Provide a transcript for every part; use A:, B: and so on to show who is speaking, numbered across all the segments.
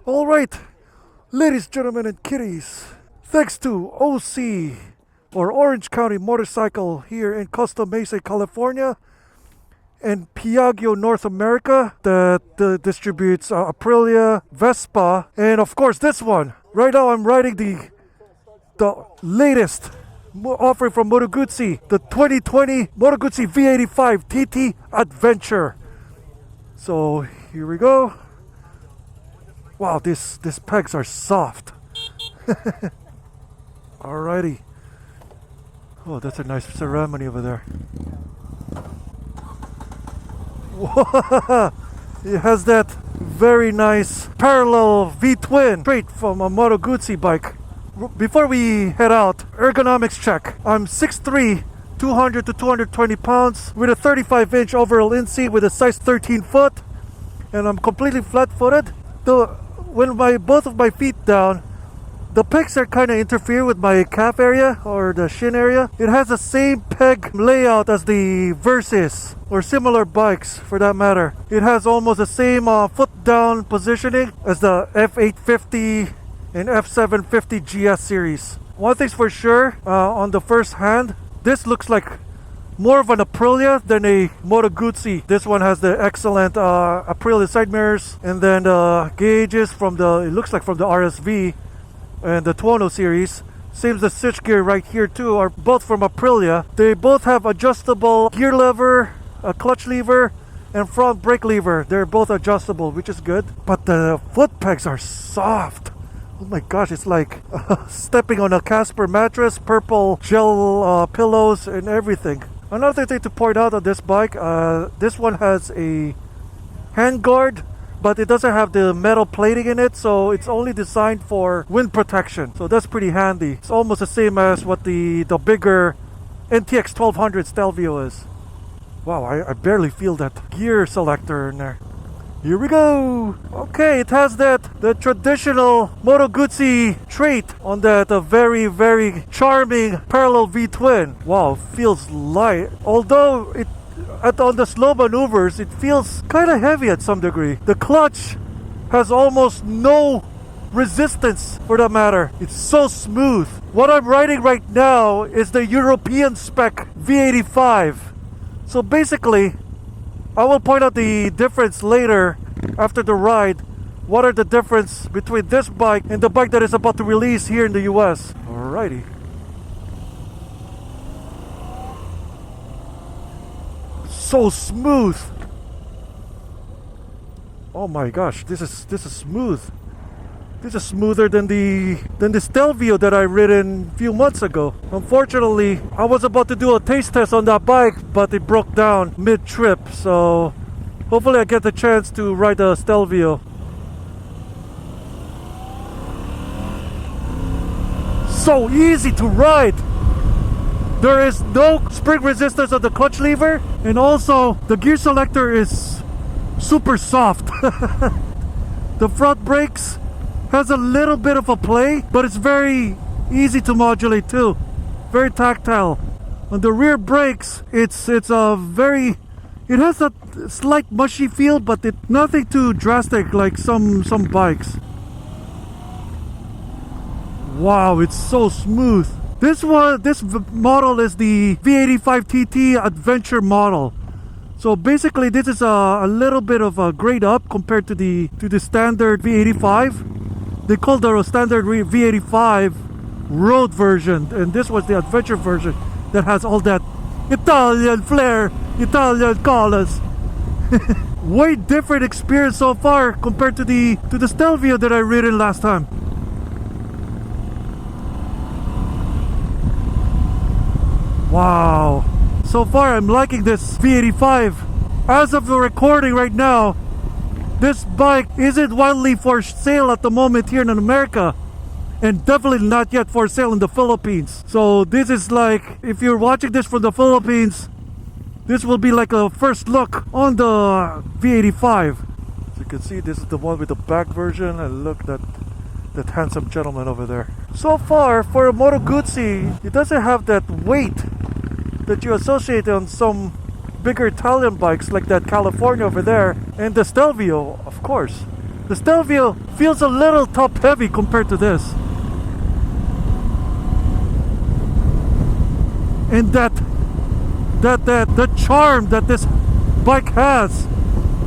A: Alright, ladies, gentlemen, and kitties, thanks to OC, or Orange County Motorcycle here in Costa Mesa, California, and Piaggio North America that distributes Aprilia, Vespa, and of course this one. Right now I'm riding the latest offering from Moto Guzzi, the 2020 Moto Guzzi V85 TT Adventure. So here we go. Wow, these pegs are soft. Alrighty. Oh, that's a nice ceremony over there. It has that very nice parallel V-twin straight from a Moto Guzzi bike. Before we head out, ergonomics check. I'm 6'3", 200 to 220 pounds with a 35-inch overall in-seat with a size 13 foot, and I'm completely flat-footed. When both of my feet down, the pegs are kind of interfere with my calf area or the shin area. It has the same peg layout as the Versys or similar bikes for that matter. It has almost the same foot down positioning as the F850 and F750 GS series. One thing's for sure, on the first hand, this looks like more of an Aprilia than a Moto Guzzi. This one has the excellent Aprilia side mirrors, and then the gauges from it looks like from the RSV and the Tuono series. Seems the switch gear right here too are both from Aprilia. They both have adjustable gear lever, a clutch lever, and front brake lever. They're both adjustable, which is good. But the foot pegs are soft. Oh my gosh, it's like stepping on a Casper mattress, purple gel pillows and everything. Another thing to point out on this bike, this one has a handguard, but it doesn't have the metal plating in it, so it's only designed for wind protection. So that's pretty handy. It's almost the same as what the bigger NTX 1200 Stelvio is. Wow, I barely feel that gear selector in there. Here we go! Okay, it has the traditional Moto Guzzi trait on that very, very charming parallel V-twin. Wow, feels light. Although on the slow maneuvers, it feels kind of heavy at some degree. The clutch has almost no resistance for that matter. It's so smooth. What I'm riding right now is the European spec V85. So basically, I will point out the difference later after the ride. What are the difference between this bike and the bike that is about to release here in the US? Alrighty. So smooth. Oh my gosh, this is smooth. This is smoother than the Stelvio that I ridden a few months ago. Unfortunately, I was about to do a taste test on that bike, but it broke down mid-trip. So hopefully I get the chance to ride the Stelvio. So easy to ride. There is no spring resistance on the clutch lever, and also the gear selector is super soft. The front brakes has a little bit of a play, but it's very easy to modulate too. Very tactile. On the rear brakes, it has a slight mushy feel, but nothing too drastic like some bikes. Wow, it's so smooth. This model is the V85 TT Adventure model. So basically, this is a little bit of a grade up compared to the standard V85. They call the standard V85 road version, and this was the adventure version that has all that Italian flair, Italian colors. Way different experience so far compared to the Stelvio that I ridden last time. Wow. So far I'm liking this V85. As of the recording right now, this bike isn't widely for sale at the moment here in America, and definitely not yet for sale in the Philippines. So this is like, if you're watching this from the Philippines, this will be like a first look on the V85. So you can see this is the one with the back version, and look at that handsome gentleman over there. So far for a Moto Guzzi, it doesn't have that weight that you associate on some bigger Italian bikes like that California over there, and the Stelvio, of course. The Stelvio feels a little top heavy compared to this. And the charm that this bike has,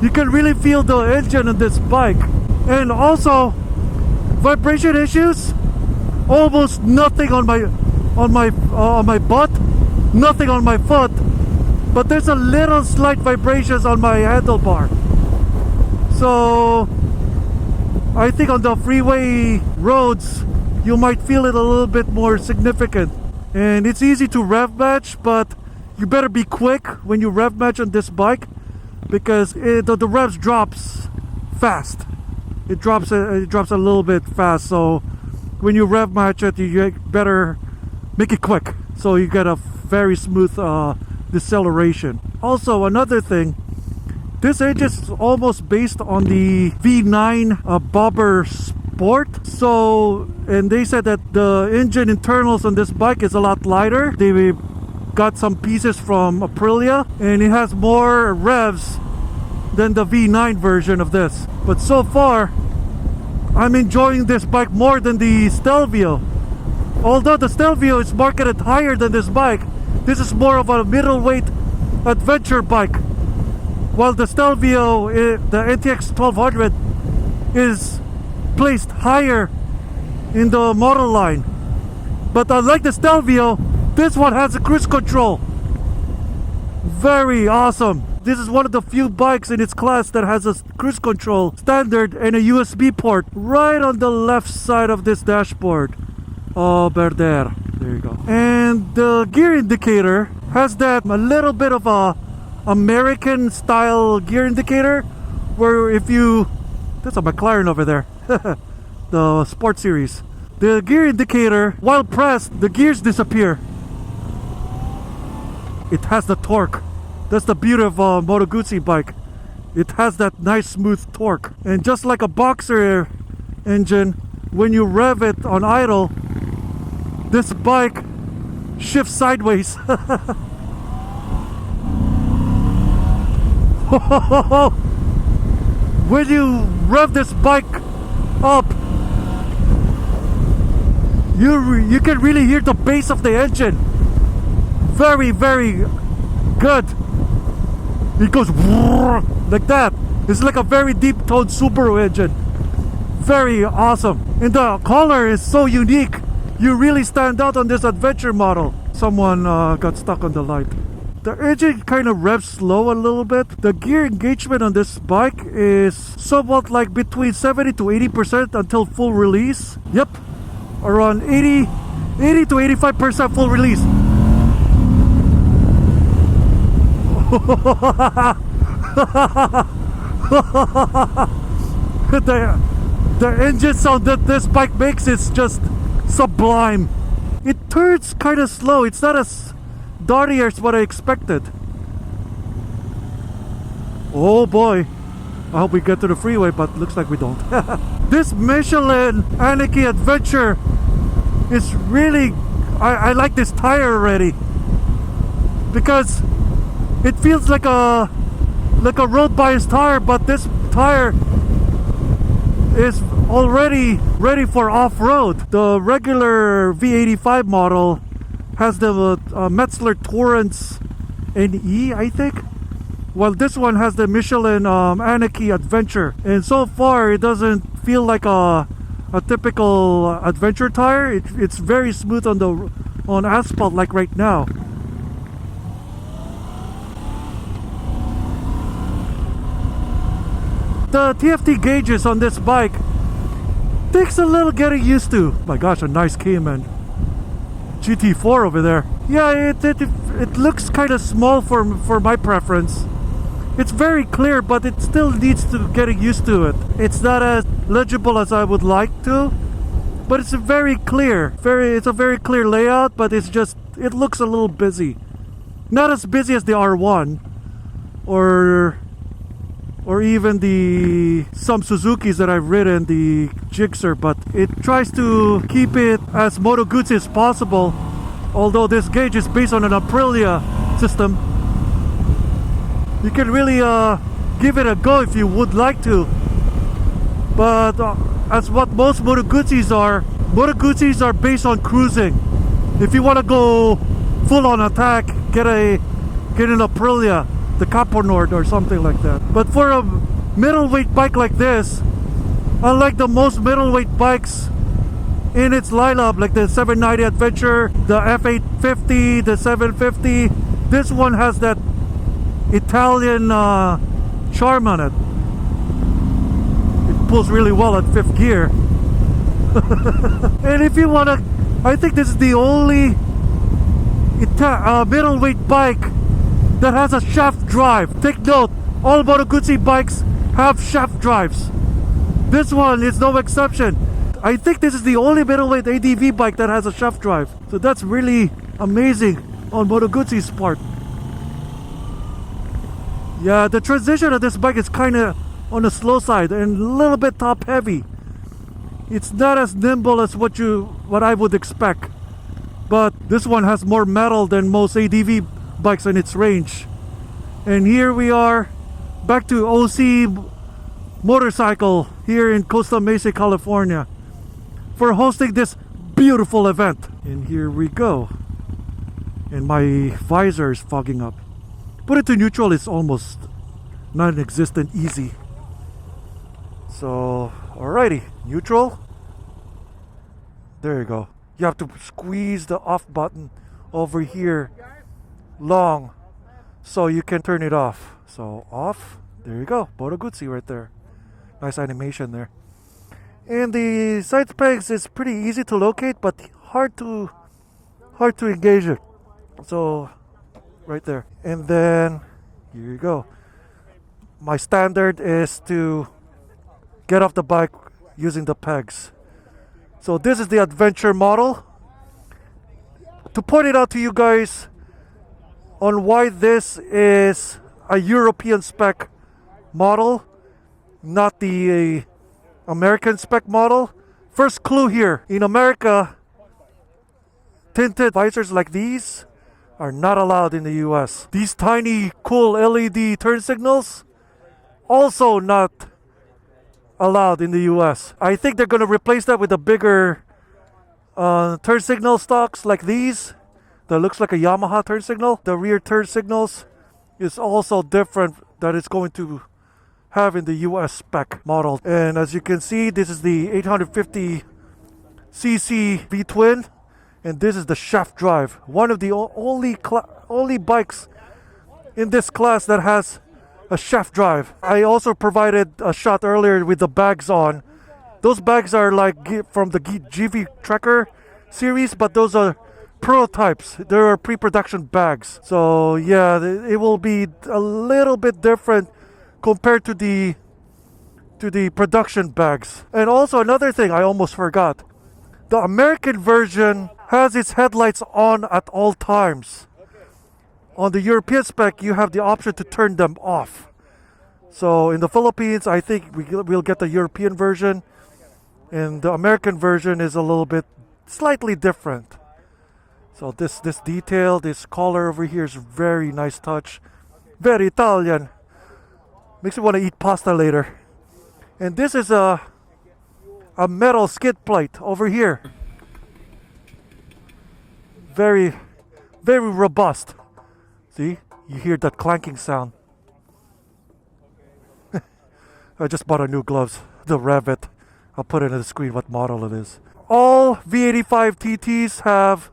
A: you can really feel the engine in this bike. And also vibration issues, almost nothing on my butt, nothing on my foot, but there's a little slight vibrations on my handlebar. So I think on the freeway roads you might feel it a little bit more significant. And it's easy to rev match, but you better be quick when you rev match on this bike, because the revs drops fast. It drops a little bit fast. So when you rev match it, you better make it quick, so you get a very smooth deceleration. Also, another thing, this engine is almost based on the V9 Bobber Sport. So, and they said that the engine internals on this bike is a lot lighter. They got some pieces from Aprilia, and it has more revs than the V9 version of this. But so far, I'm enjoying this bike more than the Stelvio. Although the Stelvio is marketed higher than this bike, this is more of a middleweight adventure bike, while the Stelvio, the NTX 1200, is placed higher in the model line. But unlike the Stelvio, this one has a cruise control. Very awesome. This is one of the few bikes in its class that has a cruise control standard and a USB port right on the left side of this dashboard. Oh, there you go. And the gear indicator has that a little bit of a American style gear indicator, where if you, that's a McLaren over there, the Sport Series. The gear indicator, while pressed, the gears disappear. It has the torque. That's the beauty of a Moto Guzzi bike. It has that nice smooth torque. And just like a boxer engine, when you rev it on idle, this bike shifts sideways. When you rev this bike up, you can really hear the bass of the engine. Very, very good. It goes like that. It's like a very deep toned Subaru engine. Very awesome. And the color is so unique. You really stand out on this adventure model. Someone got stuck on the light. The engine kind of revs slow a little bit. The gear engagement on this bike is somewhat like between 70 to 80% until full release. Yep, around 80 to 85% full release. The engine sound that this bike makes is just sublime. It turns kind of slow. It's not as darty as what I expected. Oh boy, I hope we get to the freeway, but looks like we don't. This Michelin Parañaque Adventure is really, I like this tire already, because it feels like a road bias tire, but this tire is already ready for off-road. The regular V85 model has the Metzler Torrance NE, I think, while this one has the Michelin Parañaque Adventure. And so far it doesn't feel like a typical adventure tire. It's very smooth on asphalt, like right now. The TFT gauges on this bike takes a little getting used to. My gosh, a nice Cayman GT4 over there. Yeah, it looks kind of small for my preference. It's very clear, but it still needs to getting used to it. It's not as legible as I would like to, but it's very clear. It's a very clear layout, but it looks a little busy. Not as busy as the R1 or even some Suzukis that I've ridden, the Gixxer, but it tries to keep it as Moto Guzzi as possible, although this gauge is based on an Aprilia system. You can really give it a go if you would like to. But as what most Moto Guzzis are based on cruising. If you want to go full on attack, get an Aprilia, the Caponord or something like that. But for a middleweight bike like this, unlike the most middleweight bikes in its lineup, like the 790 Adventure, the F850, the 750, this one has that Italian charm on it. It pulls really well at 5th gear. And if you want to, I think this is the only middleweight bike that has a shaft drive. Take note, all Moto Guzzi bikes have shaft drives. This one is no exception. I think this is the only middleweight ADV bike that has a shaft drive. So that's really amazing on Moto Guzzi's part. Yeah, the transition of this bike is kind of on the slow side and a little bit top heavy. It's not as nimble as what I would expect. But this one has more metal than most ADV bikes in its range. And here we are back to OC Motorcycle here in Costa Mesa, California, for hosting this beautiful event. And here we go. And my visor is fogging up. Put it to neutral, it's almost non-existent easy. So, alrighty, neutral. There you go. You have to squeeze the off button over here long so you can turn it off. So off, there you go. Moto Guzzi right there. Nice animation there. And the side pegs is pretty easy to locate, but hard to engage it. So right there. And then here you go. My standard is to get off the bike using the pegs. So this is the Adventure model. To point it out to you guys on why this is a European spec model, not the American spec model. First clue here, in America, tinted visors like these are not allowed in the US. These tiny cool LED turn signals, also not allowed in the US. I think they're going to replace that with a bigger turn signal stocks like these that looks like a Yamaha turn signal. The rear turn signals is also different that it's going to have in the US spec model. And as you can see, this is the 850cc V-twin, and this is the shaft drive. One of the only bikes in this class that has a shaft drive. I also provided a shot earlier with the bags on. Those bags are like from the GV Trekker series, but those are prototypes. There are pre-production bags. So yeah, it will be a little bit different compared to the production bags. And also another thing I almost forgot. The American version has its headlights on at all times. On the European spec, you have the option to turn them off. So in the Philippines, I think we'll get the European version, and the American version is a little bit slightly different. So this detail, this collar over here is very nice touch, very Italian. Makes me want to eat pasta later. And this is a metal skid plate over here. Very, very robust. See, you hear that clanking sound. I just bought a new gloves, the Revit. I'll put it on the screen what model it is. All V85 TTs have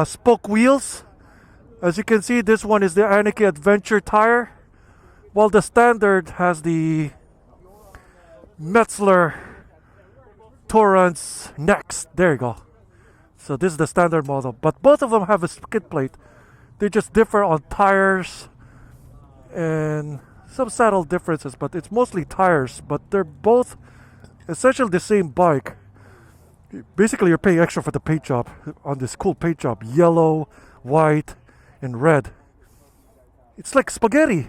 A: spoke wheels. As you can see, this one is the Parañaque Adventure tire, while the standard has the Metzler Torrance Next. There you go. So this is the standard model, but both of them have a skid plate. They just differ on tires and some subtle differences, but it's mostly tires. But they're both essentially the same bike. Basically, you're paying extra for the paint job on this cool paint job. Yellow, white, and red. It's like spaghetti.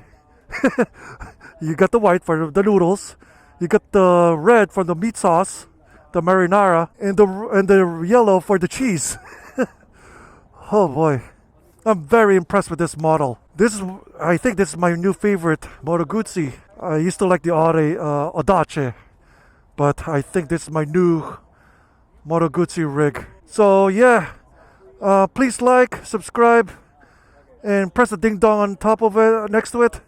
A: You got the white for the noodles. You got the red for the meat sauce, the marinara, and the yellow for the cheese. Oh boy. I'm very impressed with this model. I think this is my new favorite Moto Guzzi. I used to like the Audace, but I think this is my new Moto Guzzi rig. So yeah, please like, subscribe, and press the ding dong on top of it, next to it.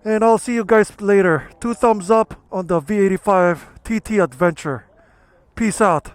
A: And I'll see you guys later. 2 thumbs up on the V85 TT adventure. Peace out.